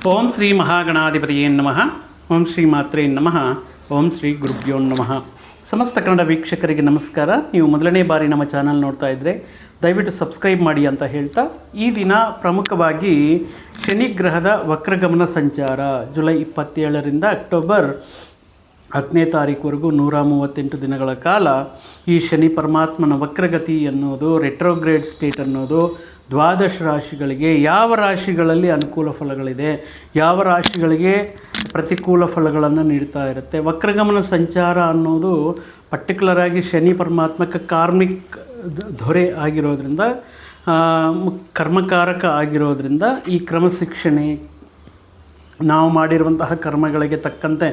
ಓಂ ಶ್ರೀ ಮಹಾಗಣಾಧಿಪತಿಯೇ ನಮಃ. ಓಂ ಶ್ರೀ ಮಾತ್ರೇ ನಮಃ. ಓಂ ಶ್ರೀ ಗುರುಭ್ಯೋ ನಮಃ. ಸಮಸ್ತ ಕನ್ನಡ ವೀಕ್ಷಕರಿಗೆ ನಮಸ್ಕಾರ. ನೀವು ಮೊದಲನೇ ಬಾರಿ ನಮ್ಮ ಚಾನಲ್ ನೋಡ್ತಾ ಇದ್ದರೆ ದಯವಿಟ್ಟು ಸಬ್ಸ್ಕ್ರೈಬ್ ಮಾಡಿ ಅಂತ ಹೇಳ್ತಾ, ಈ ದಿನ ಪ್ರಮುಖವಾಗಿ ಶನಿ ಗ್ರಹದ ವಕ್ರಗಮನ ಸಂಚಾರ ಜುಲೈ 27ರಿಂದ ಅಕ್ಟೋಬರ್ 10ನೇ ತಾರೀಕುವರೆಗೂ 138 ದಿನಗಳ ಕಾಲ ಈ ಶನಿ ಪರಮಾತ್ಮನ ವಕ್ರಗತಿ ಅನ್ನೋದು, ರೆಟ್ರೋಗ್ರೇಡ್ ಸ್ಟೇಟ್ ಅನ್ನೋದು ದ್ವಾದಶ ರಾಶಿಗಳಿಗೆ ಯಾವ ರಾಶಿಗಳಲ್ಲಿ ಅನುಕೂಲ ಫಲಗಳಿದೆ, ಯಾವ ರಾಶಿಗಳಿಗೆ ಪ್ರತಿಕೂಲ ಫಲಗಳನ್ನು ನೀಡ್ತಾ ಇರುತ್ತೆ. ವಕ್ರಗಮನ ಸಂಚಾರ ಅನ್ನೋದು ಪರ್ಟಿಕ್ಯುಲರ್ ಆಗಿ ಶನಿ ಪರಮಾತ್ಮಕ ಕಾರ್ಮಿಕ್ ದೊರೆ ಆಗಿರೋದ್ರಿಂದ, ಕರ್ಮಕಾರಕ ಆಗಿರೋದ್ರಿಂದ ಈ ಕ್ರಮಶಿಕ್ಷಣೆ, ನಾವು ಮಾಡಿರುವಂತಹ ಕರ್ಮಗಳಿಗೆ ತಕ್ಕಂತೆ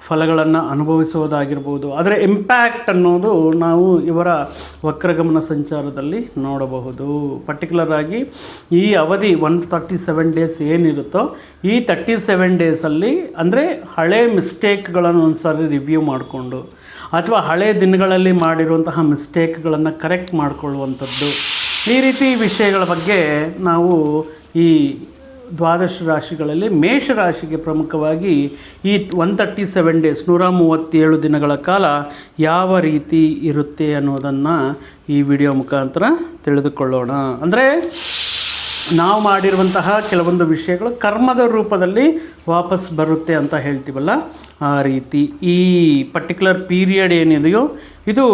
ಫಲಗಳನ್ನು ಅನುಭವಿಸುವುದಾಗಿರ್ಬೋದು. ಅದರ ಇಂಪ್ಯಾಕ್ಟ್ ಅನ್ನೋದು ನಾವು ಇವರ ವಕ್ರಗಮನ ಸಂಚಾರದಲ್ಲಿ ನೋಡಬಹುದು. ಪರ್ಟಿಕ್ಯುಲರ್ ಆಗಿ ಈ ಅವಧಿ 137 ಡೇಸ್ ಏನಿರುತ್ತೋ, ಈ 37 ಡೇಸಲ್ಲಿ ಅಂದರೆ ಹಳೆ ಮಿಸ್ಟೇಕ್ಗಳನ್ನು ಒಂದು ಸಾರಿ ರಿವ್ಯೂ ಮಾಡಿಕೊಂಡು ಅಥವಾ ಹಳೆ ದಿನಗಳಲ್ಲಿ ಮಾಡಿರುವಂತಹ ಮಿಸ್ಟೇಕ್ಗಳನ್ನು ಕರೆಕ್ಟ್ ಮಾಡಿಕೊಳ್ಳುವಂಥದ್ದು, ಈ ರೀತಿ ವಿಷಯಗಳ ಬಗ್ಗೆ ನಾವು ಈ ದ್ವಾದಶ ರಾಶಿಗಳಲ್ಲಿ ಮೇಷರಾಶಿಗೆ ಪ್ರಮುಖವಾಗಿ ಈ 137 ಡೇಸ್ 137 ದಿನಗಳ ಕಾಲ ಯಾವ ರೀತಿ ಇರುತ್ತೆ ಅನ್ನೋದನ್ನು ಈ ವಿಡಿಯೋ ಮುಖಾಂತರ ತಿಳಿದುಕೊಳ್ಳೋಣ. ಅಂದರೆ ನಾವು ಮಾಡಿರುವಂತಹ ಕೆಲವೊಂದು ವಿಷಯಗಳು ಕರ್ಮದ ರೂಪದಲ್ಲಿ ವಾಪಸ್ ಬರುತ್ತೆ ಅಂತ ಹೇಳ್ತೀವಲ್ಲ, ಆ ರೀತಿ ಈ ಪರ್ಟಿಕ್ಯುಲರ್ ಪೀರಿಯಡ್ ಏನಿದೆಯೋ ಇದು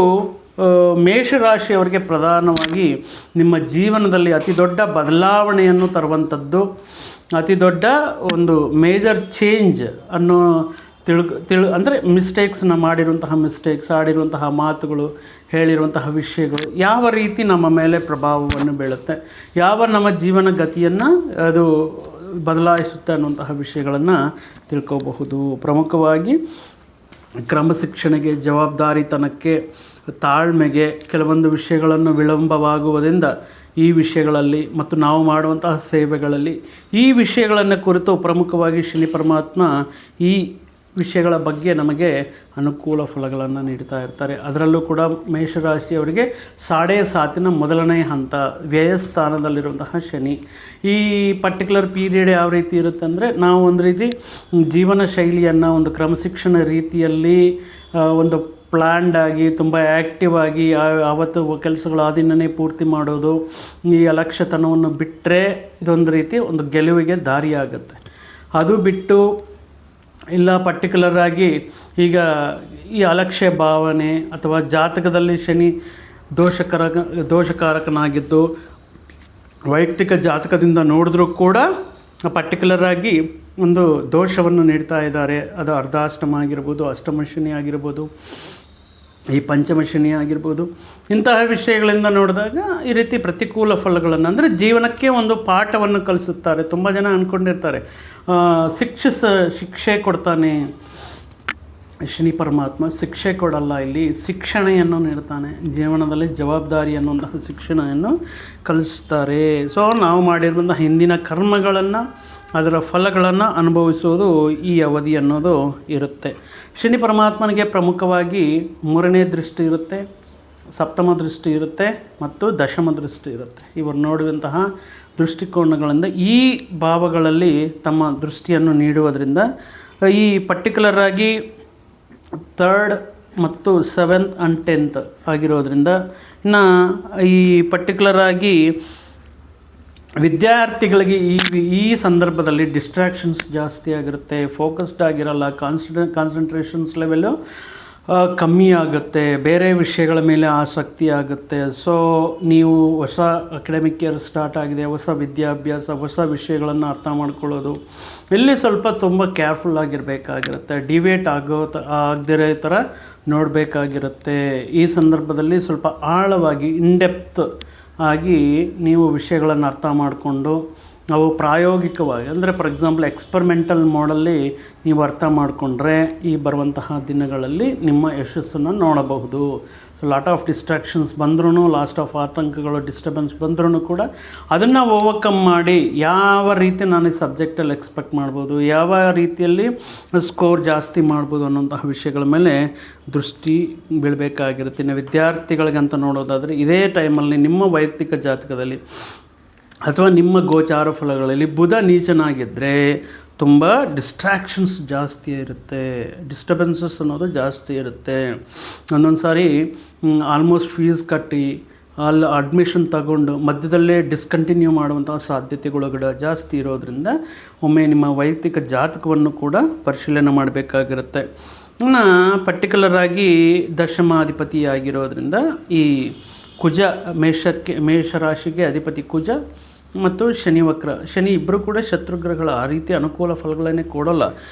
ಮೇಷರಾಶಿಯವರಿಗೆ ಪ್ರಧಾನವಾಗಿ ನಿಮ್ಮ ಜೀವನದಲ್ಲಿ ಅತಿ ದೊಡ್ಡ ಬದಲಾವಣೆಯನ್ನು ತರುವಂಥದ್ದು, ಅತಿ ದೊಡ್ಡ ಒಂದು ಮೇಜರ್ ಚೇಂಜ್ ಅನ್ನೋ ಅಂದರೆ ಮಿಸ್ಟೇಕ್ಸ್ನ ಮಾಡಿರುವಂತಹ ಮಿಸ್ಟೇಕ್ಸ್, ಆಡಿರುವಂತಹ ಮಾತುಗಳು, ಹೇಳಿರುವಂತಹ ವಿಷಯಗಳು ಯಾವ ರೀತಿ ನಮ್ಮ ಮೇಲೆ ಪ್ರಭಾವವನ್ನು ಬೀಳುತ್ತೆ, ಯಾವ ನಮ್ಮ ಜೀವನ ಗತಿಯನ್ನು ಅದು ಬದಲಾಯಿಸುತ್ತೆ ಅನ್ನುವಂತಹ ವಿಷಯಗಳನ್ನು ತಿಳ್ಕೋಬಹುದು. ಪ್ರಮುಖವಾಗಿ ಕ್ರಮಶಿಕ್ಷಣೆಗೆ, ಜವಾಬ್ದಾರಿತನಕ್ಕೆ, ತಾಳ್ಮೆಗೆ, ಕೆಲವೊಂದು ವಿಷಯಗಳನ್ನು ವಿಳಂಬವಾಗುವುದರಿಂದ ಈ ವಿಷಯಗಳಲ್ಲಿ ಮತ್ತು ನಾವು ಮಾಡುವಂತಹ ಸೇವೆಗಳಲ್ಲಿ ಈ ವಿಷಯಗಳನ್ನು ಕುರಿತು ಪ್ರಮುಖವಾಗಿ ಶನಿ ಪರಮಾತ್ಮ ಈ ವಿಷಯಗಳ ಬಗ್ಗೆ ನಮಗೆ ಅನುಕೂಲ ಫಲಗಳನ್ನು ನೀಡ್ತಾ ಇರ್ತಾರೆ. ಅದರಲ್ಲೂ ಕೂಡ ಮೇಷರಾಶಿಯವರಿಗೆ 7.5 ಮೊದಲನೇ ಹಂತ ವ್ಯಯಸ್ಥಾನದಲ್ಲಿರುವಂತಹ ಶನಿ. ಈ ಪರ್ಟಿಕ್ಯುಲರ್ ಪೀರಿಯಡ್ ಯಾವ ರೀತಿ ಇರುತ್ತೆ ಅಂದರೆ, ನಾವು ಒಂದು ರೀತಿ ಜೀವನ ಶೈಲಿಯನ್ನು ಒಂದು ಕ್ರಮಶಿಕ್ಷಣ ರೀತಿಯಲ್ಲಿ ಒಂದು ಪ್ಲ್ಯಾಂಡ್ ಆಗಿ ತುಂಬ ಆ್ಯಕ್ಟಿವ್ ಆಗಿ ಆವತ್ತು ಕೆಲಸಗಳು ಆ ದಿನವೇ ಪೂರ್ತಿ ಮಾಡೋದು, ಈ ಅಲಕ್ಷ್ಯತನವನ್ನು ಬಿಟ್ಟರೆ ಇದೊಂದು ರೀತಿ ಒಂದು ಗೆಲುವಿಗೆ ದಾರಿಯಾಗುತ್ತೆ. ಅದು ಬಿಟ್ಟು ಇಲ್ಲ ಪರ್ಟಿಕ್ಯುಲರ್ ಆಗಿ ಈಗ ಈ ಅಲಕ್ಷ್ಯ ಭಾವನೆ ಅಥವಾ ಜಾತಕದಲ್ಲಿ ಶನಿ ದೋಷಕಾರಕನಾಗಿದ್ದು ವೈಯಕ್ತಿಕ ಜಾತಕದಿಂದ ನೋಡಿದ್ರೂ ಕೂಡ ಪರ್ಟಿಕ್ಯುಲರ್ ಆಗಿ ಒಂದು ದೋಷವನ್ನು ನೀಡ್ತಾ ಇದ್ದಾರೆ. ಅದು ಅರ್ಧಾಷ್ಟಮ ಆಗಿರ್ಬೋದು, ಅಷ್ಟಮ ಶನಿ ಆಗಿರ್ಬೋದು, ಈ ಪಂಚಮ ಶನಿ ಆಗಿರ್ಬೋದು. ಇಂತಹ ವಿಷಯಗಳಿಂದ ನೋಡಿದಾಗ ಈ ರೀತಿ ಪ್ರತಿಕೂಲ ಫಲಗಳನ್ನು, ಅಂದರೆ ಜೀವನಕ್ಕೆ ಒಂದು ಪಾಠವನ್ನು ಕಲಿಸುತ್ತಾರೆ. ತುಂಬ ಜನ ಅಂದ್ಕೊಂಡಿರ್ತಾರೆ ಶಿಕ್ಷೆ ಕೊಡ್ತಾನೆ ಶನಿ ಪರಮಾತ್ಮ. ಶಿಕ್ಷೆ ಕೊಡಲ್ಲ, ಇಲ್ಲಿ ಶಿಕ್ಷಣೆಯನ್ನು ನೀಡ್ತಾನೆ. ಜೀವನದಲ್ಲಿ ಜವಾಬ್ದಾರಿ ಅನ್ನುವಂತಹ ಶಿಕ್ಷಣೆಯನ್ನು ಕಲಿಸ್ತಾರೆ. ಸೊ ನಾವು ಮಾಡಿರುವಂತಹ ಹಿಂದಿನ ಕರ್ಮಗಳನ್ನು, ಅದರ ಫಲಗಳನ್ನು ಅನುಭವಿಸುವುದು ಈ ಅವಧಿ ಅನ್ನೋದು ಇರುತ್ತೆ. ಶನಿ ಪರಮಾತ್ಮನಿಗೆ ಪ್ರಮುಖವಾಗಿ 3ನೇ ದೃಷ್ಟಿ ಇರುತ್ತೆ, ಸಪ್ತಮ ದೃಷ್ಟಿ ಇರುತ್ತೆ ಮತ್ತು ದಶಮ ದೃಷ್ಟಿ ಇರುತ್ತೆ. ಇವರು ನೋಡುವಂತಹ ದೃಷ್ಟಿಕೋನಗಳಿಂದ ಈ ಭಾವಗಳಲ್ಲಿ ತಮ್ಮ ದೃಷ್ಟಿಯನ್ನು ನೀಡುವುದರಿಂದ ಈ ಪರ್ಟಿಕ್ಯುಲರ್ ಆಗಿ 3rd ಮತ್ತು 7th and 10th ಆಗಿರೋದ್ರಿಂದ, ಇನ್ನು ಈ ಪರ್ಟಿಕ್ಯುಲರ್ ಆಗಿ ವಿದ್ಯಾರ್ಥಿಗಳಿಗೆ ಈ ಸಂದರ್ಭದಲ್ಲಿ ಡಿಸ್ಟ್ರಾಕ್ಷನ್ಸ್ ಜಾಸ್ತಿ ಆಗಿರುತ್ತೆ, ಫೋಕಸ್ಡ್ ಆಗಿರಲ್ಲ, ಕಾನ್ಸಂಟ್ರೇಷನ್ಸ್ ಲೆವೆಲ್ಲು ಕಮ್ಮಿ ಆಗುತ್ತೆ, ಬೇರೆ ವಿಷಯಗಳ ಮೇಲೆ ಆಸಕ್ತಿ ಆಗುತ್ತೆ. ಸೊ ನೀವು ಹೊಸ ಅಕಾಡೆಮಿಕ್ ಇಯರ್ ಸ್ಟಾರ್ಟ್ ಆಗಿದೆ, ಹೊಸ ವಿದ್ಯಾಭ್ಯಾಸ, ಹೊಸ ವಿಷಯಗಳನ್ನು ಅರ್ಥ ಮಾಡ್ಕೊಳ್ಳೋದು, ಇಲ್ಲಿ ಸ್ವಲ್ಪ ತುಂಬ ಕೇರ್ಫುಲ್ ಆಗಿರಬೇಕಾಗಿರುತ್ತೆ. ಡಿವೇಟ್ ಆಗದಿರೋ ಥರ ನೋಡಬೇಕಾಗಿರುತ್ತೆ. ಈ ಸಂದರ್ಭದಲ್ಲಿ ಸ್ವಲ್ಪ ಆಳವಾಗಿ ಇನ್ಡೆಪ್ತ್ ಆಗಿ ನೀವು ವಿಷಯಗಳನ್ನು ಅರ್ಥ ಮಾಡಿಕೊಂಡು ಅವು ಪ್ರಾಯೋಗಿಕವಾಗಿ, ಅಂದರೆ ಫಾರ್ ಎಕ್ಸಾಂಪಲ್ ಎಕ್ಸ್ಪರಿಮೆಂಟಲ್ ಮೋಡಲ್ಲಿ ನೀವು ಅರ್ಥ ಮಾಡಿಕೊಂಡ್ರೆ ಈ ಬರುವಂತಹ ದಿನಗಳಲ್ಲಿ ನಿಮ್ಮ ಯಶಸ್ಸನ್ನು ನೋಡಬಹುದು. ಸೊ ಲಾಟ್ ಆಫ್ ಡಿಸ್ಟ್ರಾಕ್ಷನ್ಸ್ ಬಂದ್ರೂ, ಲಾಸ್ಟ್ ಆಫ್ ಆತಂಕಗಳು, ಡಿಸ್ಟರ್ಬೆನ್ಸ್ ಬಂದ್ರೂ ಕೂಡ ಅದನ್ನು ಓವರ್ಕಮ್ ಮಾಡಿ ಯಾವ ರೀತಿ ನಾನು ಈ ಸಬ್ಜೆಕ್ಟಲ್ಲಿ ಎಕ್ಸ್ಪೆಕ್ಟ್ ಮಾಡ್ಬೋದು, ಯಾವ ರೀತಿಯಲ್ಲಿ ಸ್ಕೋರ್ ಜಾಸ್ತಿ ಮಾಡ್ಬೋದು ಅನ್ನೋಂತಹ ವಿಷಯಗಳ ಮೇಲೆ ದೃಷ್ಟಿ ಬೀಳಬೇಕಾಗಿರುತ್ತೆ. ಇನ್ನು ವಿದ್ಯಾರ್ಥಿಗಳಿಗಂತ ನೋಡೋದಾದರೆ ಇದೇ ಟೈಮಲ್ಲಿ ನಿಮ್ಮ ವೈಯಕ್ತಿಕ ಜಾತಕದಲ್ಲಿ ಅಥವಾ ನಿಮ್ಮ ಗೋಚಾರ ಫಲಗಳಲ್ಲಿ ಬುಧ ನೀಚನಾಗಿದ್ದರೆ ತುಂಬ ಡಿಸ್ಟ್ರ್ಯಾಕ್ಷನ್ಸ್ ಜಾಸ್ತಿ ಇರುತ್ತೆ, ಡಿಸ್ಟರ್ಬೆನ್ಸಸ್ ಅನ್ನೋದು ಜಾಸ್ತಿ ಇರುತ್ತೆ. ಒಂದೊಂದು ಸಾರಿ ಆಲ್ಮೋಸ್ಟ್ ಫೀಸ್ ಕಟ್ಟಿ ಅಲ್ಲಿ ಅಡ್ಮಿಷನ್ ತಗೊಂಡು ಮಧ್ಯದಲ್ಲೇ ಡಿಸ್ಕಂಟಿನ್ಯೂ ಮಾಡುವಂಥ ಸಾಧ್ಯತೆಗಳು ಕೂಡ ಜಾಸ್ತಿ ಇರೋದರಿಂದ ಒಮ್ಮೆ ನಿಮ್ಮ ವೈಯಕ್ತಿಕ ಜಾತಕವನ್ನು ಕೂಡ ಪರಿಶೀಲನೆ ಮಾಡಬೇಕಾಗಿರುತ್ತೆ. ಇನ್ನು ಪರ್ಟಿಕ್ಯುಲರ್ ಆಗಿ ದಶಮಾಧಿಪತಿ ಆಗಿರೋದ್ರಿಂದ ಈ ಕುಜ ಮೇಷರಾಶಿಗೆ ಅಧಿಪತಿ ಕುಜ ಮತ್ತು ಶನಿ ವಕ್ರ, ಶನಿ ಇಬ್ಬರು ಕೂಡ ಶತ್ರುಗ್ರಹಗಳ ಆ ರೀತಿ ಅನುಕೂಲ ಫಲಗಳನ್ನೇ ಕೊಡೋಲ್ಲ.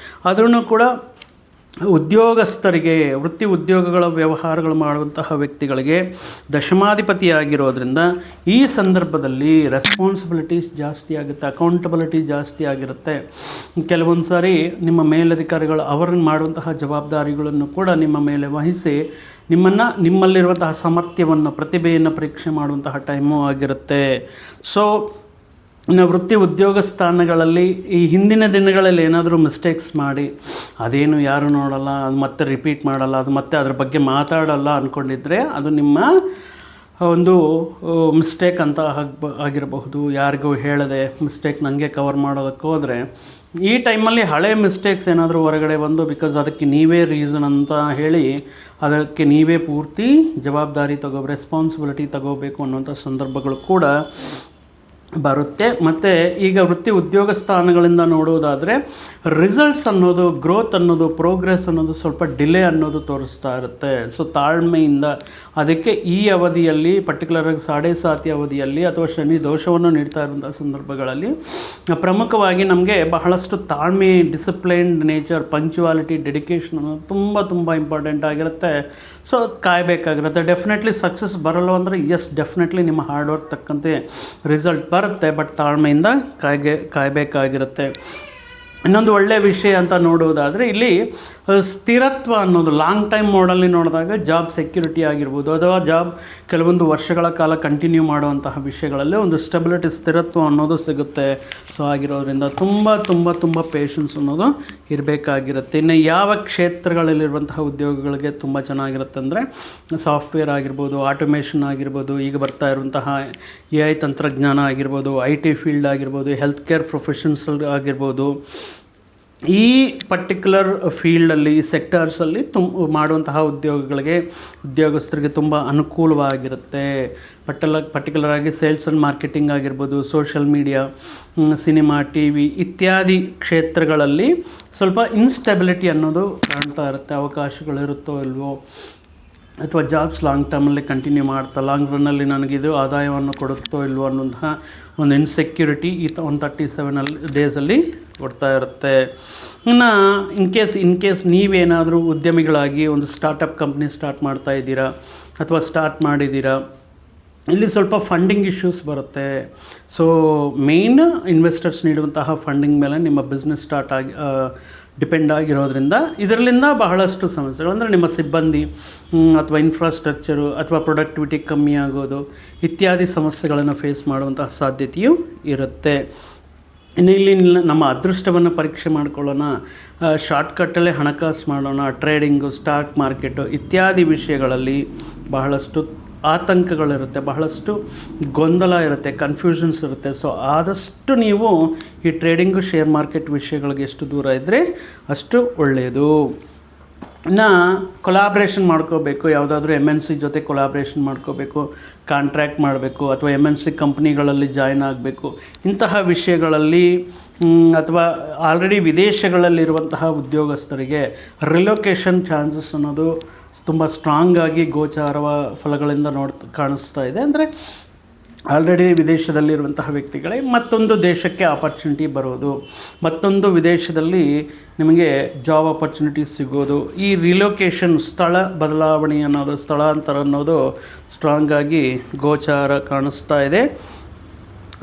ಆದ್ರೂ ಕೂಡ ಉದ್ಯೋಗಸ್ಥರಿಗೆ, ವೃತ್ತಿ ಉದ್ಯೋಗಗಳ ವ್ಯವಹಾರಗಳು ಮಾಡುವಂತಹ ವ್ಯಕ್ತಿಗಳಿಗೆ ದಶಮಾಧಿಪತಿ ಆಗಿರೋದ್ರಿಂದ ಈ ಸಂದರ್ಭದಲ್ಲಿ ರೆಸ್ಪಾನ್ಸಿಬಿಲಿಟೀಸ್ ಜಾಸ್ತಿ ಆಗುತ್ತೆ, ಅಕೌಂಟಬಿಲಿಟಿ ಜಾಸ್ತಿ ಆಗಿರುತ್ತೆ. ಕೆಲವೊಂದು ಸಾರಿ ನಿಮ್ಮ ಮೇಲಧಿಕಾರಿಗಳು ಅವರನ್ನು ಮಾಡುವಂತಹ ಜವಾಬ್ದಾರಿಗಳನ್ನು ಕೂಡ ನಿಮ್ಮ ಮೇಲೆ ವಹಿಸಿ ನಿಮ್ಮಲ್ಲಿರುವಂತಹ ಸಾಮರ್ಥ್ಯವನ್ನು, ಪ್ರತಿಭೆಯನ್ನು ಪರೀಕ್ಷೆ ಮಾಡುವಂತಹ ಟೈಮು ಆಗಿರುತ್ತೆ. ಸೊ ಇನ್ನು ವೃತ್ತಿ ಉದ್ಯೋಗ ಸ್ಥಾನಗಳಲ್ಲಿ ಈ ಹಿಂದಿನ ದಿನಗಳಲ್ಲಿ ಏನಾದರೂ ಮಿಸ್ಟೇಕ್ಸ್ ಮಾಡಿ ಅದೇನು ಯಾರು ನೋಡಲ್ಲ, ಅದು ಮತ್ತೆ ರಿಪೀಟ್ ಮಾಡಲ್ಲ, ಅದು ಮತ್ತೆ ಅದ್ರ ಬಗ್ಗೆ ಮಾತಾಡಲ್ಲ ಅಂದ್ಕೊಂಡಿದ್ರೆ ಅದು ನಿಮ್ಮ ಒಂದು ಮಿಸ್ಟೇಕ್ ಅಂತ ಆಗಿರಬಹುದು. ಯಾರಿಗೂ ಹೇಳದೆ ಮಿಸ್ಟೇಕ್ ನನಗೆ ಕವರ್ ಮಾಡೋದಕ್ಕೆ ಹೋದರೆ ಈ ಟೈಮಲ್ಲಿ ಹಳೆ ಮಿಸ್ಟೇಕ್ಸ್ ಏನಾದರೂ ಹೊರಗಡೆ ಬಂದು ಬಿಕಾಸ್ ಅದಕ್ಕೆ ನೀವೇ ರೀಸನ್ ಅಂತ ಹೇಳಿ ಅದಕ್ಕೆ ನೀವೇ ಪೂರ್ತಿ ಜವಾಬ್ದಾರಿ ರೆಸ್ಪಾನ್ಸಿಬಿಲಿಟಿ ತಗೋಬೇಕು ಅನ್ನೋಂಥ ಸಂದರ್ಭಗಳು ಕೂಡ ಬರುತ್ತೆ. ಮತ್ತು ಈಗ ವೃತ್ತಿ ಉದ್ಯೋಗ ಸ್ಥಾನಗಳಿಂದ ನೋಡೋದಾದರೆ ರಿಸಲ್ಟ್ಸ್ ಅನ್ನೋದು, ಗ್ರೋತ್ ಅನ್ನೋದು, ಪ್ರೋಗ್ರೆಸ್ ಅನ್ನೋದು ಸ್ವಲ್ಪ ಡಿಲೇ ಅನ್ನೋದು ತೋರಿಸ್ತಾ ಇರುತ್ತೆ. ಸೊ ತಾಳ್ಮೆಯಿಂದ ಅದಕ್ಕೆ ಈ ಅವಧಿಯಲ್ಲಿ ಪರ್ಟಿಕ್ಯುಲರಾಗಿ 7.5 ಅವಧಿಯಲ್ಲಿ ಅಥವಾ ಶನಿ ದೋಷವನ್ನು ನೀಡ್ತಾ ಇರುವಂಥ ಸಂದರ್ಭಗಳಲ್ಲಿ ಪ್ರಮುಖವಾಗಿ ನಮಗೆ ಬಹಳಷ್ಟು ತಾಳ್ಮೆ, ಡಿಸಿಪ್ಲೈನ್ಡ್ ನೇಚರ್, ಪಂಕ್ಚುವಾಲಿಟಿ, ಡೆಡಿಕೇಶನ್ ಅನ್ನೋದು ತುಂಬ ಇಂಪಾರ್ಟೆಂಟ್ ಆಗಿರುತ್ತೆ. ಸೊ ಕಾಯಬೇಕಾಗಿರುತ್ತೆ. ಡೆಫಿನೆಟ್ಲಿ ಸಕ್ಸಸ್ ಬರಲ್ಲ ಅಂದರೆ ಎಸ್, ಡೆಫಿನೆಟ್ಲಿ ನಿಮ್ಮ ಹಾರ್ಡ್ ವರ್ಕ್ ತಕ್ಕಂತೆ ರಿಸಲ್ಟ್ ಬರುತ್ತೆ, ಬಟ್ ತಾಳ್ಮೆಯಿಂದ ಕಾಯಬೇಕಾಗಿರುತ್ತೆ. ಇನ್ನೊಂದು ಒಳ್ಳೆಯ ವಿಷಯ ಅಂತ ನೋಡೋದಾದರೆ ಇಲ್ಲಿ ಸ್ಥಿರತ್ವ ಅನ್ನೋದು ಲಾಂಗ್ ಟೈಮ್ ಮೋಡಲ್ಲಿ ನೋಡಿದಾಗ ಜಾಬ್ ಸೆಕ್ಯೂರಿಟಿ ಆಗಿರ್ಬೋದು ಅಥವಾ ಜಾಬ್ ಕೆಲವೊಂದು ವರ್ಷಗಳ ಕಾಲ ಕಂಟಿನ್ಯೂ ಮಾಡುವಂತಹ ವಿಷಯಗಳಲ್ಲಿ ಒಂದು ಸ್ಟೆಬಿಲಿಟಿ, ಸ್ಥಿರತ್ವ ಅನ್ನೋದು ಸಿಗುತ್ತೆ. ಸೊ ಆಗಿರೋದ್ರಿಂದ ತುಂಬ ಪೇಷನ್ಸ್ ಅನ್ನೋದು ಇರಬೇಕಾಗಿರುತ್ತೆ. ಇನ್ನು ಯಾವ ಕ್ಷೇತ್ರಗಳಲ್ಲಿರುವಂತಹ ಉದ್ಯೋಗಗಳಿಗೆ ತುಂಬ ಚೆನ್ನಾಗಿರುತ್ತೆ ಅಂದರೆ ಸಾಫ್ಟ್ವೇರ್ ಆಗಿರ್ಬೋದು, ಆಟೋಮೇಷನ್ ಆಗಿರ್ಬೋದು, ಈಗ ಬರ್ತಾ ಇರುವಂತಹ AI ತಂತ್ರಜ್ಞಾನ ಆಗಿರ್ಬೋದು, IT ಫೀಲ್ಡ್ ಆಗಿರ್ಬೋದು, ಹೆಲ್ತ್ ಕೇರ್ ಪ್ರೊಫೆಷನ್ಸ್ ಆಗಿರ್ಬೋದು, ಈ ಪರ್ಟಿಕ್ಯುಲರ್ ಫೀಲ್ಡಲ್ಲಿ, ಸೆಕ್ಟರ್ಸಲ್ಲಿ ಮಾಡುವಂತಹ ಉದ್ಯೋಗಸ್ಥರಿಗೆ ತುಂಬ ಅನುಕೂಲವಾಗಿರುತ್ತೆ. ಪರ್ಟಿಕ್ಯುಲರ್ ಆಗಿ ಸೇಲ್ಸ್ ಆ್ಯಂಡ್ ಮಾರ್ಕೆಟಿಂಗ್ ಆಗಿರ್ಬೋದು, ಸೋಷಿಯಲ್ ಮೀಡಿಯಾ, ಸಿನಿಮಾ, TV ಇತ್ಯಾದಿ ಕ್ಷೇತ್ರಗಳಲ್ಲಿ ಸ್ವಲ್ಪ ಇನ್ಸ್ಟೆಬಿಲಿಟಿ ಅನ್ನೋದು ಕಾಣ್ತಾ ಇರುತ್ತೆ. ಅವಕಾಶಗಳಿರುತ್ತೋ ಇಲ್ವೋ, ಅಥವಾ ಜಾಬ್ಸ್ ಲಾಂಗ್ ಟರ್ಮಲ್ಲಿ ಕಂಟಿನ್ಯೂ ಮಾಡ್ತಾ ಲಾಂಗ್ ರನ್ನಲ್ಲಿ ನನಗಿದು ಆದಾಯವನ್ನು ಕೊಡುತ್ತೋ ಇಲ್ವೋ ಅನ್ನೋಂತಹ ಒಂದು ಇನ್ಸೆಕ್ಯೂರಿಟಿ ಈ 137 ಡೇಸಲ್ಲಿ ಕೊಡ್ತಾ ಇರುತ್ತೆ. ಇನ್ನು ಇನ್ ಕೇಸ್ ನೀವೇನಾದರೂ ಉದ್ಯಮಿಗಳಾಗಿ ಒಂದು ಸ್ಟಾರ್ಟಪ್ ಕಂಪ್ನಿ ಸ್ಟಾರ್ಟ್ ಮಾಡ್ತಾ ಇದ್ದೀರಾ ಅಥವಾ ಸ್ಟಾರ್ಟ್ ಮಾಡಿದ್ದೀರಾ, ಇಲ್ಲಿ ಸ್ವಲ್ಪ ಫಂಡಿಂಗ್ ಇಶ್ಯೂಸ್ ಬರುತ್ತೆ. ಸೊ ಮೇಯ್ನ್ ಇನ್ವೆಸ್ಟರ್ಸ್ ನೀಡುವಂತಹ ಫಂಡಿಂಗ್ ಮೇಲೆ ನಿಮ್ಮ ಬಿಸ್ನೆಸ್ ಡಿಪೆಂಡ್ ಆಗಿರೋದ್ರಿಂದ ಇದರಲ್ಲಿಂದ ಬಹಳಷ್ಟು ಸಮಸ್ಯೆಗಳು, ಅಂದರೆ ನಿಮ್ಮ ಸಿಬ್ಬಂದಿ ಅಥವಾ ಇನ್ಫ್ರಾಸ್ಟ್ರಕ್ಚರು ಅಥವಾ ಪ್ರೊಡಕ್ಟಿವಿಟಿ ಕಮ್ಮಿ ಆಗೋದು ಇತ್ಯಾದಿ ಸಮಸ್ಯೆಗಳನ್ನು ಫೇಸ್ ಮಾಡುವಂತಹ ಸಾಧ್ಯತೆಯೂ ಇರುತ್ತೆ. ಇನ್ನು ಇಲ್ಲಿ ನಮ್ಮ ಅದೃಷ್ಟವನ್ನು ಪರೀಕ್ಷೆ ಮಾಡ್ಕೊಳ್ಳೋಣ, ಶಾರ್ಟ್ಕಟ್ಟಲ್ಲೇ ಹಣಕಾಸು ಮಾಡೋಣ, ಟ್ರೇಡಿಂಗು, ಸ್ಟಾಕ್ ಮಾರ್ಕೆಟು ಇತ್ಯಾದಿ ವಿಷಯಗಳಲ್ಲಿ ಬಹಳಷ್ಟು ಆತಂಕಗಳಿರುತ್ತೆ, ಬಹಳಷ್ಟು ಗೊಂದಲ ಇರುತ್ತೆ, ಕನ್ಫ್ಯೂಷನ್ಸ್ ಇರುತ್ತೆ. ಸೊ ಆದಷ್ಟು ನೀವು ಈ ಟ್ರೇಡಿಂಗು, ಶೇರ್ ಮಾರ್ಕೆಟ್ ವಿಷಯಗಳಿಗೆ ಎಷ್ಟು ದೂರ ಇದ್ದರೆ ಅಷ್ಟು ಒಳ್ಳೆಯದು. ಇನ್ನು ಕೊಲಾಬ್ರೇಷನ್ ಮಾಡ್ಕೋಬೇಕು, ಯಾವುದಾದ್ರೂ MNC ಜೊತೆ ಕೊಲಾಬ್ರೇಷನ್ ಮಾಡ್ಕೋಬೇಕು, ಕಾಂಟ್ರ್ಯಾಕ್ಟ್ ಮಾಡಬೇಕು ಅಥವಾ MNC ಕಂಪ್ನಿಗಳಲ್ಲಿ ಜಾಯ್ನ್ ಆಗಬೇಕು. ಇಂತಹ ವಿಷಯಗಳಲ್ಲಿ ಅಥವಾ ಆಲ್ರೆಡಿ ವಿದೇಶಗಳಲ್ಲಿರುವಂತಹ ಉದ್ಯೋಗಸ್ಥರಿಗೆ ರಿಲೊಕೇಶನ್ ಚಾನ್ಸಸ್ ಅನ್ನೋದು ತುಂಬ ಸ್ಟ್ರಾಂಗ್ ಆಗಿ ಗೋಚಾರವ ಫಲಗಳಿಂದ ಕಾಣಿಸ್ತಾ ಇದೆ. ಅಂದರೆ ಆಲ್ರೆಡಿ ವಿದೇಶದಲ್ಲಿರುವಂತಹ ವ್ಯಕ್ತಿಗಳಿಗೆ ಮತ್ತೊಂದು ದೇಶಕ್ಕೆ ಆಪರ್ಚುನಿಟಿ ಬರೋದು, ಮತ್ತೊಂದು ವಿದೇಶದಲ್ಲಿ ನಿಮಗೆ ಜಾಬ್ ಆಪರ್ಚುನಿಟೀಸ್ ಸಿಗೋದು, ಈ ರಿಲೊಕೇಶನ್, ಸ್ಥಳ ಬದಲಾವಣೆ ಅನ್ನೋದು, ಸ್ಥಳಾಂತರ ಅನ್ನೋದು ಸ್ಟ್ರಾಂಗ್ ಆಗಿ ಗೋಚಾರ ಕಾಣಿಸ್ತಾ ಇದೆ.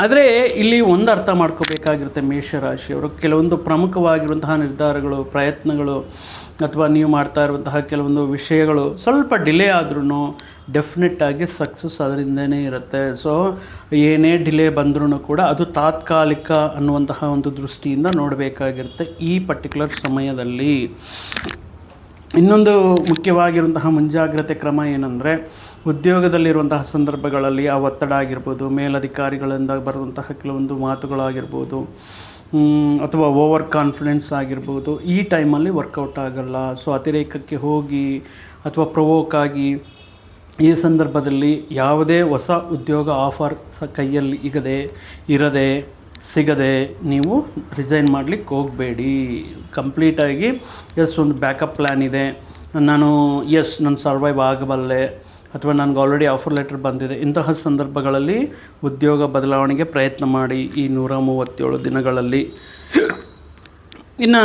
ಆದರೆ ಇಲ್ಲಿ ಒಂದು ಅರ್ಥ ಮಾಡ್ಕೋಬೇಕಾಗಿರುತ್ತೆ ಮೇಷರಾಶಿಯವರು, ಕೆಲವೊಂದು ಪ್ರಮುಖವಾಗಿರುವಂತಹ ನಿರ್ಧಾರಗಳು, ಪ್ರಯತ್ನಗಳು ಅಥವಾ ನೀವು ಮಾಡ್ತಾ ಇರುವಂತಹ ಕೆಲವೊಂದು ವಿಷಯಗಳು ಸ್ವಲ್ಪ ಡಿಲೇ ಆದ್ರೂ ಡೆಫಿನೆಟ್ಟಾಗಿ ಸಕ್ಸಸ್ ಅದರಿಂದನೇ ಇರುತ್ತೆ. ಸೊ ಏನೇ ಡಿಲೇ ಬಂದ್ರೂ ಕೂಡ ಅದು ತಾತ್ಕಾಲಿಕ ಅನ್ನುವಂತಹ ಒಂದು ದೃಷ್ಟಿಯಿಂದ ನೋಡಬೇಕಾಗಿರುತ್ತೆ ಈ ಪರ್ಟಿಕ್ಯುಲರ್ ಸಮಯದಲ್ಲಿ. ಇನ್ನೊಂದು ಮುಖ್ಯವಾಗಿರುವಂತಹ ಮುಂಜಾಗ್ರತೆ ಕ್ರಮ ಏನಂದರೆ, ಉದ್ಯೋಗದಲ್ಲಿರುವಂತಹ ಸಂದರ್ಭಗಳಲ್ಲಿ ಆ ಒತ್ತಡ ಆಗಿರ್ಬೋದು, ಮೇಲಧಿಕಾರಿಗಳಿಂದ ಬರುವಂತಹ ಕೆಲವೊಂದು ಮಾತುಗಳಾಗಿರ್ಬೋದು, ಅಥವಾ ಓವರ್ ಕಾನ್ಫಿಡೆನ್ಸ್ ಆಗಿರ್ಬೋದು, ಈ ಟೈಮಲ್ಲಿ ವರ್ಕೌಟ್ ಆಗಲ್ಲ. ಸೊ ಅತಿರೇಕಕ್ಕೆ ಹೋಗಿ ಅಥವಾ ಪ್ರವೋಕ್ ಆಗಿ ಈ ಸಂದರ್ಭದಲ್ಲಿ ಯಾವುದೇ ಹೊಸ ಉದ್ಯೋಗ ಆಫರ್ ಕೈಯಲ್ಲಿ ಇರದೆ ಸಿಗದೆ ನೀವು ರಿಸೈನ್ ಮಾಡಲಿಕ್ಕೆ ಹೋಗಬೇಡಿ. ಕಂಪ್ಲೀಟಾಗಿ ಒಂದು ಬ್ಯಾಕಪ್ ಪ್ಲ್ಯಾನ್ ಇದೆ, ನಾನು ಸರ್ವೈವ್ ಆಗಬಲ್ಲೆ, ಅಥವಾ ನನಗೆ ಆಲ್ರೆಡಿ ಆಫರ್ ಲೆಟರ್ ಬಂದಿದೆ, ಇಂತಹ ಸಂದರ್ಭಗಳಲ್ಲಿ ಉದ್ಯೋಗ ಬದಲಾವಣೆಗೆ ಪ್ರಯತ್ನ ಮಾಡಿ ಈ 137 ದಿನಗಳಲ್ಲಿ. ಇನ್ನು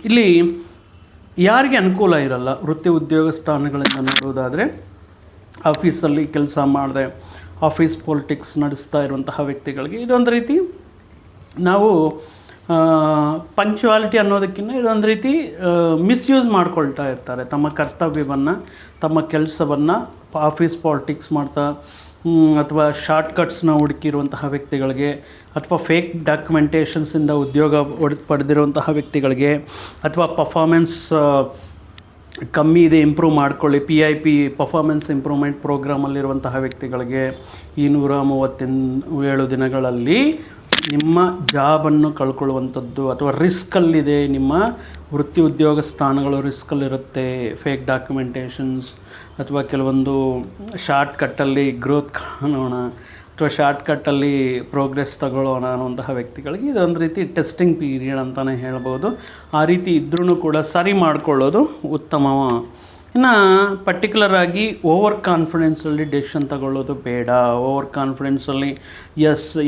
ಇಲ್ಲಿ ಯಾರಿಗೆ ಅನುಕೂಲ ಇರಲ್ಲ, ವೃತ್ತಿ ಉದ್ಯೋಗ ಸ್ಥಾನಗಳಿಂದ ನೋಡುವುದಾದರೆ, ಆಫೀಸಲ್ಲಿ ಕೆಲಸ ಮಾಡದೆ ಆಫೀಸ್ ಪೊಲಿಟಿಕ್ಸ್ ನಡೆಸ್ತಾ ಇರುವಂತಹ ವ್ಯಕ್ತಿಗಳಿಗೆ ಇದೊಂದು ರೀತಿ ನಾವು ಪಂಕ್ಚುಯಾಲಿಟಿ ಅನ್ನೋದಕ್ಕಿಂತ ಇದೊಂದು ರೀತಿ ಮಿಸ್ಯೂಸ್ ಮಾಡ್ಕೊಳ್ತಾ ಇರ್ತಾರೆ. ತಮ್ಮ ಕರ್ತವ್ಯವನ್ನು, ತಮ್ಮ ಕೆಲಸವನ್ನು ಆಫೀಸ್ ಪಾಲಿಟಿಕ್ಸ್ ಮಾಡ್ತಾ ಅಥವಾ ಶಾರ್ಟ್ಕಟ್ಸ್ನ ಹುಡುಕಿರುವಂತಹ ವ್ಯಕ್ತಿಗಳಿಗೆ, ಅಥವಾ ಫೇಕ್ ಡಾಕ್ಯುಮೆಂಟೇಷನ್ಸಿಂದ ಉದ್ಯೋಗ ಪಡೆದಿರುವಂತಹ ವ್ಯಕ್ತಿಗಳಿಗೆ, ಅಥವಾ ಪರ್ಫಾರ್ಮೆನ್ಸ್ ಕಮ್ಮಿ ಇದೆ ಇಂಪ್ರೂವ್ ಮಾಡ್ಕೊಳ್ಳಿ PIP ಪರ್ಫಾರ್ಮೆನ್ಸ್ ಇಂಪ್ರೂವ್ಮೆಂಟ್ ಪ್ರೋಗ್ರಾಮಲ್ಲಿರುವಂತಹ ವ್ಯಕ್ತಿಗಳಿಗೆ ಈ 137 ದಿನಗಳಲ್ಲಿ ನಿಮ್ಮ ಜಾಬನ್ನು ಕಳ್ಕೊಳ್ಳುವಂಥದ್ದು ಅಥವಾ ರಿಸ್ಕಲ್ಲಿದೆ, ನಿಮ್ಮ ವೃತ್ತಿ ಉದ್ಯೋಗ ಸ್ಥಾನಗಳು ರಿಸ್ಕಲ್ಲಿರುತ್ತೆ. ಫೇಕ್ ಡಾಕ್ಯುಮೆಂಟೇಷನ್ಸ್ ಅಥವಾ ಕೆಲವೊಂದು ಶಾರ್ಟ್ಕಟ್ಟಲ್ಲಿ ಗ್ರೋತ್ ಕಾಣೋಣ ಅಥವಾ ಶಾರ್ಟ್ಕಟ್ಟಲ್ಲಿ ಪ್ರೋಗ್ರೆಸ್ ತಗೊಳ್ಳೋಣ ಅನ್ನುವಂತಹ ವ್ಯಕ್ತಿಗಳಿಗೆ ಇದೊಂದು ರೀತಿ ಟೆಸ್ಟಿಂಗ್ ಪೀರಿಯಡ್ ಅಂತಲೇ ಹೇಳ್ಬೋದು. ಆ ರೀತಿ ಇದ್ರೂ ಕೂಡ ಸರಿ ಮಾಡಿಕೊಳ್ಳೋದು ಉತ್ತಮ. ಇನ್ನು ಪರ್ಟಿಕ್ಯುಲರ್ ಆಗಿ ಓವರ್ ಕಾನ್ಫಿಡೆನ್ಸಲ್ಲಿ ಡೆಸಿಷನ್ ತಗೊಳ್ಳೋದು ಬೇಡ. ಓವರ್ ಕಾನ್ಫಿಡೆನ್ಸಲ್ಲಿ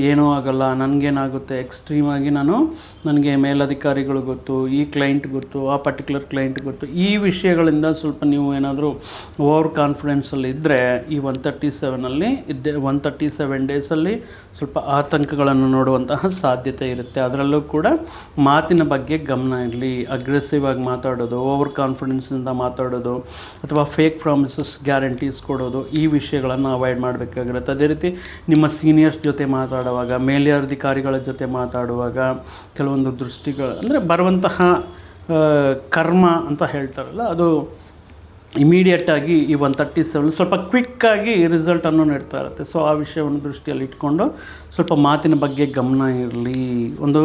ಏನೂ ಆಗಲ್ಲ, ನನಗೇನಾಗುತ್ತೆ, ಎಕ್ಸ್ಟ್ರೀಮಾಗಿ ನನಗೆ ಮೇಲಧಿಕಾರಿಗಳು ಗೊತ್ತು, ಈ ಕ್ಲೈಂಟ್ ಗೊತ್ತು, ಆ ಪರ್ಟಿಕ್ಯುಲರ್ ಕ್ಲೈಂಟ್ ಗೊತ್ತು, ಈ ವಿಷಯಗಳಿಂದ ಸ್ವಲ್ಪ ನೀವು ಏನಾದರೂ ಓವರ್ ಕಾನ್ಫಿಡೆನ್ಸಲ್ಲಿ ಇದ್ದರೆ ಈ 137 ಡೇಸಲ್ಲಿ ಸ್ವಲ್ಪ ಆತಂಕಗಳನ್ನು ನೋಡುವಂತಹ ಸಾಧ್ಯತೆ ಇರುತ್ತೆ. ಅದರಲ್ಲೂ ಕೂಡ ಮಾತಿನ ಬಗ್ಗೆ ಗಮನ ಇರಲಿ. ಅಗ್ರೆಸಿವ್ ಆಗಿ ಮಾತಾಡೋದು, ಓವರ್ ಕಾನ್ಫಿಡೆನ್ಸಿಂದ ಮಾತಾಡೋದು ಅಥವಾ ಫೇಕ್ ಪ್ರಾಮಿಸಸ್ ಗ್ಯಾರಂಟೀಸ್ ಕೊಡೋದು, ಈ ವಿಷಯಗಳನ್ನು ಅವಾಯ್ಡ್ ಮಾಡಬೇಕಾಗಿರುತ್ತೆ. ಅದೇ ರೀತಿ ನಿಮ್ಮ ಸೀನಿಯರ್ಸ್ ಜೊತೆ ಮಾತಾಡುವಾಗ, ಮೇಲಧಿಕಾರಿಗಳ ಜೊತೆ ಮಾತಾಡುವಾಗ ಕೆಲವೊಂದು ದೃಷ್ಟಿಗಳು ಅಂದರೆ ಬರುವಂತಹ ಕರ್ಮ ಅಂತ ಹೇಳ್ತಾರಲ್ಲ, ಅದು ಇಮಿಡಿಯೇಟಾಗಿ ಈ 137 ಸ್ವಲ್ಪ ಕ್ವಿಕ್ಕಾಗಿ ರಿಸಲ್ಟನ್ನು ನೀಡ್ತಾ ಇರುತ್ತೆ. ಸೊ ಆ ವಿಷಯವನ್ನು ದೃಷ್ಟಿಯಲ್ಲಿ ಇಟ್ಕೊಂಡು ಸ್ವಲ್ಪ ಮಾತಿನ ಬಗ್ಗೆ ಗಮನ ಇರಲಿ. ಒಂದು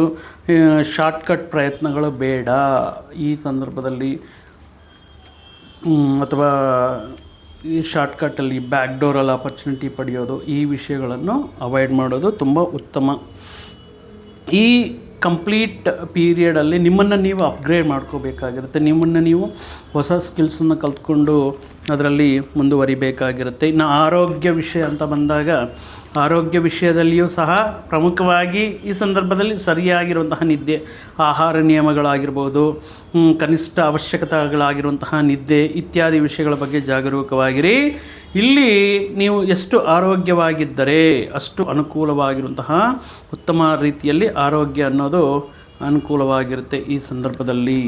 ಶಾರ್ಟ್ಕಟ್ ಪ್ರಯತ್ನಗಳು ಬೇಡ ಈ ಸಂದರ್ಭದಲ್ಲಿ, ಅಥವಾ ಈ ಶಾರ್ಟ್ಕಟ್ಟಲ್ಲಿ ಬ್ಯಾಕ್ ಡೋರಲ್ಲಿ ಆಪರ್ಚುನಿಟಿ ಪಡೆಯೋದು, ಈ ವಿಷಯಗಳನ್ನು ಅವಾಯ್ಡ್ ಮಾಡೋದು ತುಂಬ ಉತ್ತಮ. ಈ ಕಂಪ್ಲೀಟ್ ಪೀರಿಯಡಲ್ಲಿ ನಿಮ್ಮನ್ನು ನೀವು ಅಪ್ಗ್ರೇಡ್ ಮಾಡ್ಕೋಬೇಕಾಗಿರುತ್ತೆ. ನಿಮ್ಮನ್ನು ನೀವು ಹೊಸ ಸ್ಕಿಲ್ಸನ್ನು ಕಲ್ತ್ಕೊಂಡು ಅದರಲ್ಲಿ ಮುಂದುವರಿಬೇಕಾಗಿರುತ್ತೆ. ಇನ್ನು ಆರೋಗ್ಯ ವಿಷಯ ಅಂತ ಬಂದಾಗ, ಆರೋಗ್ಯ ವಿಷಯದಲ್ಲಿಯೂ ಸಹ ಪ್ರಮುಖವಾಗಿ ಈ ಸಂದರ್ಭದಲ್ಲಿ ಸರಿಯಾಗಿರುವಂತಹ ನಿದ್ದೆ, ಆಹಾರ ನಿಯಮಗಳಾಗಿರ್ಬೋದು, ಕನಿಷ್ಠ ಅವಶ್ಯಕತೆಗಳಾಗಿರುವಂತಹ ನಿದ್ದೆ ಇತ್ಯಾದಿ ವಿಷಯಗಳ ಬಗ್ಗೆ ಜಾಗರೂಕವಾಗಿರಿ. ಇಲ್ಲಿ ನೀವು ಎಷ್ಟು ಆರೋಗ್ಯವಾಗಿದ್ದರೆ ಅಷ್ಟು ಅನುಕೂಲವಾಗಿರುವಂತಹ ಉತ್ತಮ ರೀತಿಯಲ್ಲಿ ಆರೋಗ್ಯ ಅನ್ನೋದು ಅನುಕೂಲವಾಗಿರುತ್ತೆ ಈ ಸಂದರ್ಭದಲ್ಲಿ.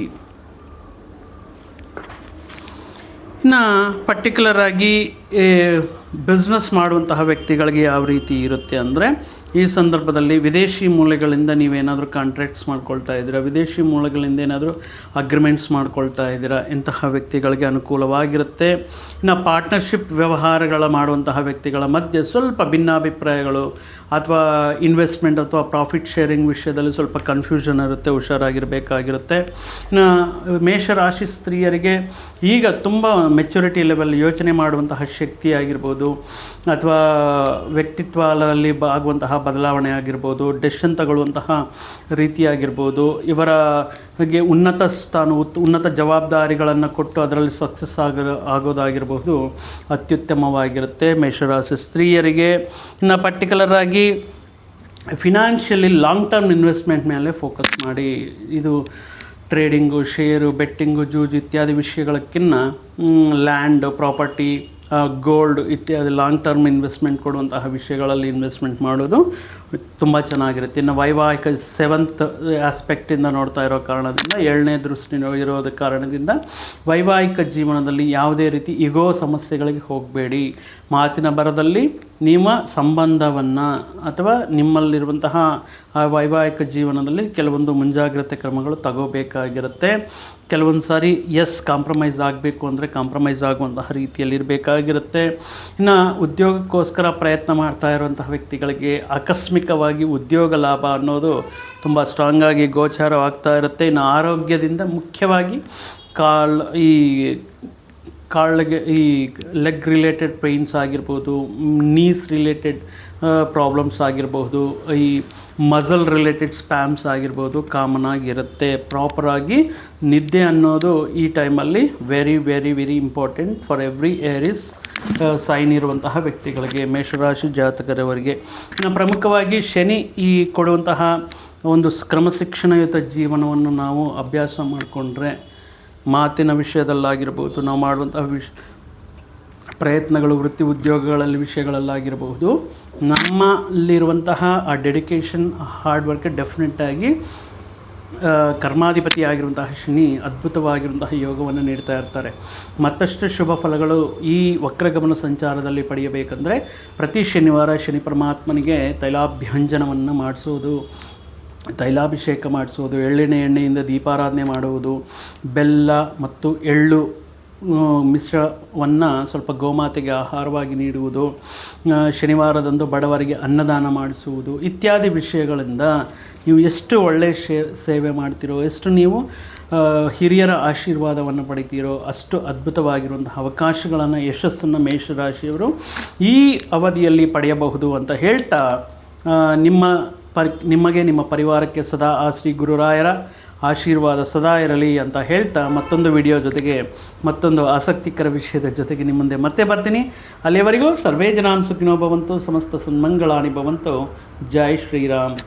ಇನ್ನು ಪರ್ಟಿಕ್ಯುಲರ್ ಆಗಿ ಬಿಸ್ನೆಸ್ ಮಾಡುವಂತಹ ವ್ಯಕ್ತಿಗಳಿಗೆ ಯಾವ ರೀತಿ ಇರುತ್ತೆ ಅಂದರೆ, ಈ ಸಂದರ್ಭದಲ್ಲಿ ವಿದೇಶಿ ಮೂಲಗಳಿಂದ ನೀವೇನಾದರೂ ಕಾಂಟ್ರಾಕ್ಟ್ಸ್ ಮಾಡ್ಕೊಳ್ತಾ ಇದ್ದೀರಾ, ವಿದೇಶಿ ಮೂಲಗಳಿಂದ ಏನಾದರೂ ಅಗ್ರಿಮೆಂಟ್ಸ್ ಮಾಡ್ಕೊಳ್ತಾ ಇದ್ದೀರಾ, ಇಂತಹ ವ್ಯಕ್ತಿಗಳಿಗೆ ಅನುಕೂಲವಾಗಿರುತ್ತೆ. ಇನ್ನು ಪಾರ್ಟ್ನರ್ಶಿಪ್ ವ್ಯವಹಾರಗಳ ಮಾಡುವಂತಹ ವ್ಯಕ್ತಿಗಳ ಮಧ್ಯೆ ಸ್ವಲ್ಪ ಭಿನ್ನಾಭಿಪ್ರಾಯಗಳು ಅಥವಾ ಇನ್ವೆಸ್ಟ್ಮೆಂಟ್ ಅಥವಾ ಪ್ರಾಫಿಟ್ ಶೇರಿಂಗ್ ವಿಷಯದಲ್ಲಿ ಸ್ವಲ್ಪ ಕನ್ಫ್ಯೂಷನ್ ಇರುತ್ತೆ, ಹುಷಾರಾಗಿರಬೇಕಾಗಿರುತ್ತೆ. ಇನ್ನು ಮೇಷರಾಶಿ ಸ್ತ್ರೀಯರಿಗೆ ಈಗ ತುಂಬ ಮೆಚುರಿಟಿ ಲೆವೆಲ್ ಯೋಚನೆ ಮಾಡುವಂತಹ ಶಕ್ತಿ ಆಗಿರ್ಬೋದು, ಅಥವಾ ವ್ಯಕ್ತಿತ್ವದಲ್ಲಿ ಆಗುವಂತಹ ಬದಲಾವಣೆ ಆಗಿರ್ಬೋದು, ಡೆಸಿಷನ್ ತಗೊಳ್ಳುವಂತಹ ರೀತಿಯಾಗಿರ್ಬೋದು, ಇವರ ಹಾಗೆ ಉನ್ನತ ಜವಾಬ್ದಾರಿಗಳನ್ನು ಕೊಟ್ಟು ಅದರಲ್ಲಿ ಸಕ್ಸಸ್ ಆಗೋದಾಗಿರ್ಬೋದು ಅತ್ಯುತ್ತಮವಾಗಿರುತ್ತೆ ಮೇಷರಾಶಿ ಸ್ತ್ರೀಯರಿಗೆ. ಇನ್ನು ಪರ್ಟಿಕ್ಯುಲರ್ ಆಗಿ ಫಿನಾನ್ಷಿಯಲಿ ಲಾಂಗ್ ಟರ್ಮ್ ಇನ್ವೆಸ್ಟ್ಮೆಂಟ್ ಮೇಲೆ ಫೋಕಸ್ ಮಾಡಿ. ಇದು ಟ್ರೇಡಿಂಗು, ಶೇರು, ಬೆಟ್ಟಿಂಗು, ಜೂಜು ಇತ್ಯಾದಿ ವಿಷಯಗಳಕ್ಕಿಂತ ಲ್ಯಾಂಡ್, ಪ್ರಾಪರ್ಟಿ, ಗೋಲ್ಡ್ ಇತ್ಯಾದಿ ಲಾಂಗ್ ಟರ್ಮ್ ಇನ್ವೆಸ್ಟ್ಮೆಂಟ್ ಕೊಡುವಂತಹ ವಿಷಯಗಳಲ್ಲಿ ಇನ್ವೆಸ್ಟ್ಮೆಂಟ್ ಮಾಡೋದು ತುಂಬ ಚೆನ್ನಾಗಿರುತ್ತೆ. ಇನ್ನು ವೈವಾಹಿಕ 7th ಆಸ್ಪೆಕ್ಟಿಂದ ನೋಡ್ತಾ ಇರೋ ಕಾರಣದಿಂದ, 7ನೇ ದೃಷ್ಟಿ ಇರೋದ ಕಾರಣದಿಂದ ವೈವಾಹಿಕ ಜೀವನದಲ್ಲಿ ಯಾವುದೇ ರೀತಿ ಈಗೋ ಸಮಸ್ಯೆಗಳಿಗೆ ಹೋಗಬೇಡಿ. ಮಾತಿನ ಬರದಲ್ಲಿ ನಿಮ್ಮ ಸಂಬಂಧವನ್ನು ಅಥವಾ ನಿಮ್ಮಲ್ಲಿರುವಂತಹ ಆ ವೈವಾಹಿಕ ಜೀವನದಲ್ಲಿ ಕೆಲವೊಂದು ಮುಂಜಾಗ್ರತೆ ಕ್ರಮಗಳು ತಗೋಬೇಕಾಗಿರುತ್ತೆ. ಕೆಲವೊಂದು ಸಾರಿ ಕಾಂಪ್ರಮೈಸ್ ಆಗಬೇಕು ಅಂದರೆ ಕಾಂಪ್ರಮೈಸ್ ಆಗುವಂತಹ ರೀತಿಯಲ್ಲಿ ಇರಬೇಕಾಗಿರುತ್ತೆ. ಇನ್ನು ಉದ್ಯೋಗಕ್ಕೋಸ್ಕರ ಪ್ರಯತ್ನ ಮಾಡ್ತಾ ಇರುವಂತಹ ವ್ಯಕ್ತಿಗಳಿಗೆ ಆಕಸ್ಮಿಕ ಆಕಸ್ಮಿಕವಾಗಿ ಉದ್ಯೋಗ ಲಾಭ ಅನ್ನೋದು ತುಂಬ ಸ್ಟ್ರಾಂಗಾಗಿ ಗೋಚಾರವಾಗ್ತಾ ಇರುತ್ತೆ. ಇನ್ನು ಆರೋಗ್ಯದಿಂದ ಮುಖ್ಯವಾಗಿ ಕಾಳಿಗೆ ಈ ಲೆಗ್ ರಿಲೇಟೆಡ್ ಪೇಯ್ನ್ಸ್ ಆಗಿರ್ಬೋದು, ನೀಸ್ ರಿಲೇಟೆಡ್ ಪ್ರಾಬ್ಲಮ್ಸ್ ಆಗಿರ್ಬೋದು, ಈ ಮಸಲ್ ರಿಲೇಟೆಡ್ ಸ್ಪ್ಯಾಮ್ಸ್ ಆಗಿರ್ಬೋದು ಕಾಮನ್ ಆಗಿರುತ್ತೆ. ಪ್ರಾಪರಾಗಿ ನಿದ್ದೆ ಅನ್ನೋದು ಈ ಟೈಮಲ್ಲಿ very very very important for every Aries sign ಇರುವಂತಹ ವ್ಯಕ್ತಿಗಳಿಗೆ, ಮೇಷರಾಶಿ ಜಾತಕರವರಿಗೆ. ಇನ್ನು ಪ್ರಮುಖವಾಗಿ ಶನಿ ಈ ಕೊಡುವಂತಹ ಒಂದು ಕ್ರಮಶಿಕ್ಷಣಯುತ ಜೀವನವನ್ನು ನಾವು ಅಭ್ಯಾಸ ಮಾಡಿಕೊಂಡ್ರೆ, ಮಾತಿನ ವಿಷಯದಲ್ಲಾಗಿರ್ಬೋದು, ನಾವು ಮಾಡುವಂತಹ ಪ್ರಯತ್ನಗಳು, ವೃತ್ತಿ ಉದ್ಯೋಗಗಳಲ್ಲಿ ವಿಷಯಗಳಲ್ಲಾಗಿರಬಹುದು, ನಮ್ಮಲ್ಲಿರುವಂತಹ ಆ ಡೆಡಿಕೇಶನ್, ಹಾರ್ಡ್ ವರ್ಕ್ ಡೆಫಿನೆಟ್ಟಾಗಿ ಕರ್ಮಾಧಿಪತಿ ಆಗಿರುವಂತಹ ಶನಿ ಅದ್ಭುತವಾಗಿರುವಂತಹ ಯೋಗವನ್ನು ನೀಡ್ತಾ ಇರ್ತಾರೆ. ಮತ್ತಷ್ಟು ಶುಭ ಫಲಗಳು ಈ ವಕ್ರಗಮನ ಸಂಚಾರದಲ್ಲಿ ಪಡೆಯಬೇಕಂದರೆ ಪ್ರತಿ ಶನಿವಾರ ಶನಿ ಪರಮಾತ್ಮನಿಗೆ ತೈಲಾಭ್ಯಂಜನವನ್ನು ಮಾಡಿಸೋದು, ತೈಲಾಭಿಷೇಕ ಮಾಡಿಸೋದು, ಎಣ್ಣೆಯಿಂದ ದೀಪಾರಾಧನೆ ಮಾಡುವುದು, ಬೆಲ್ಲ ಮತ್ತು ಎಳ್ಳು ಮಿಶ್ರವನ್ನು ಸ್ವಲ್ಪ ಗೋಮಾತೆಗೆ ಆಹಾರವಾಗಿ ನೀಡುವುದು, ಶನಿವಾರದಂದು ಬಡವರಿಗೆ ಅನ್ನದಾನ ಮಾಡಿಸುವುದು ಇತ್ಯಾದಿ ವಿಷಯಗಳಿಂದ ನೀವು ಎಷ್ಟು ಒಳ್ಳೆಯ ಸೇವೆ ಮಾಡ್ತೀರೋ, ಎಷ್ಟು ನೀವು ಹಿರಿಯರ ಆಶೀರ್ವಾದವನ್ನು ಪಡಿತೀರೋ ಅಷ್ಟು ಅದ್ಭುತವಾಗಿರುವಂತಹ ಅವಕಾಶಗಳನ್ನು, ಯಶಸ್ಸನ್ನು ಮೇಷರಾಶಿಯವರು ಈ ಅವಧಿಯಲ್ಲಿ ಪಡೆಯಬಹುದು ಅಂತ ಹೇಳ್ತಾ, ನಿಮಗೆ ನಿಮ್ಮ ಪರಿವಾರಕ್ಕೆ ಸದಾ ಆ ಶ್ರೀ ಗುರುರಾಯರ ಆಶೀರ್ವಾದ ಸದಾ ಇರಲಿ ಅಂತ ಹೇಳ್ತಾ, ಮತ್ತೊಂದು ವಿಡಿಯೋ ಜೊತೆಗೆ ಮತ್ತೊಂದು ಆಸಕ್ತಿಕರ ವಿಷಯದ ಜೊತೆಗೆ ನಿಮ್ಮ ಮುಂದೆ ಮತ್ತೆ ಬರ್ತೀನಿ. ಅಲ್ಲಿಯವರೆಗೂ ಸರ್ವೇ ಜನಾಂ ಸುಖಿನೋ ಭವಂತು, ಸಮಸ್ತ ಸನ್ಮಂಗಳಾನಿ ಭವಂತು. ಜೈ ಶ್ರೀರಾಮ್.